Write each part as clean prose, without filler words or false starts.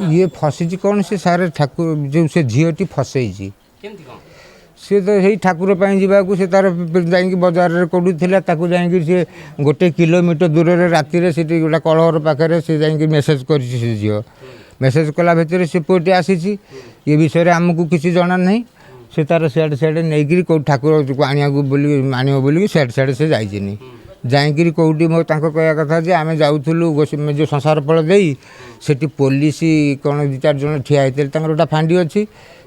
ये फसी कौन से सारे ठाकुर जो से झीटी फसई सी तो यही ठाकुर जावाक से तार जा बजार में कौड़ा ताकि सी 1 किलोमीटर दूर राति से गोटे कलहर पाखे से जा मेसेज कर झी मेसेज कला भितर से पुटी आसी ये विषय में आमको किसी जना ना से तार सियाड़े सियाड़े नहीं कौ ठाकुर को आने बोल सियाड़े सियाड़े से जाइए जाकि कौटी मो कह कथा जे आम जाऊँ जो संसार फल दे सेठी पुलिस कौन 2-4 जन ठिया होते गोटे फांडी अच्छी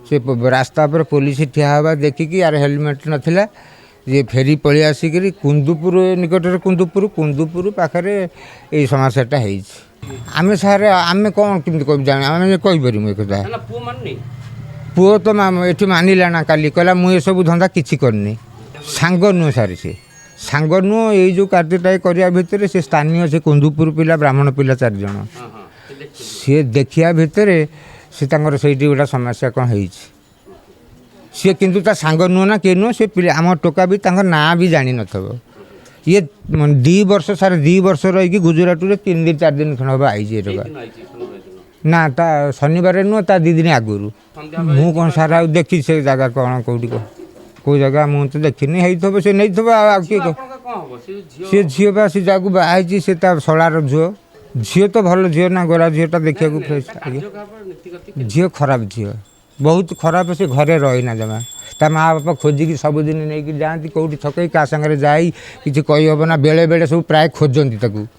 से रास्ता पर पुलिस ठिया हवा देखिकी यार हेलमेट नाला ये फेरी पलि आसिक कुंदुपुर निकटर कुंदुपुर पाखे ये समस्याटा आम सारे आम कौन कमी जाने आम कहीपर एक पुओ तो ये मानिला ना काली कहला मुझे सब धंदा किसी करनी सांग नुह सारी से सांग नुह ये जो कार्यटा करने भितर से स्थानीय से कुंदुपुर पिला ब्राह्मण पिला 4 जन सी देखिया भितर से से गोटा समस्या कौन है सी किंतु ता सांग नुह ना किए नुह से पिला आम टोका भी ना भी जानी न ये 2 वर्ष सारे 2 वर्ष रही गुजरात में 3 दिन 4 दिन खंड हम आई टोका ना ता शनिवार नुह ता 2 दिन आगुरी मु कौन सारा देखी से जगह कौन कौटी कौ जगह मुझे तो देखनी है से नहीं सी झील बा सी जगह बाहर से शलार झील झील तो भल झील ना गोरा झीलटा देखा फ्रेश झील खराब झील बहुत खराब से घरे रहीना जमा ता माँ बापा खोजिकी सबुदिन नहीं जाती कौटी छकई क्या सागर जाई कि कही हम ना बेले बेले सब प्राय खोजती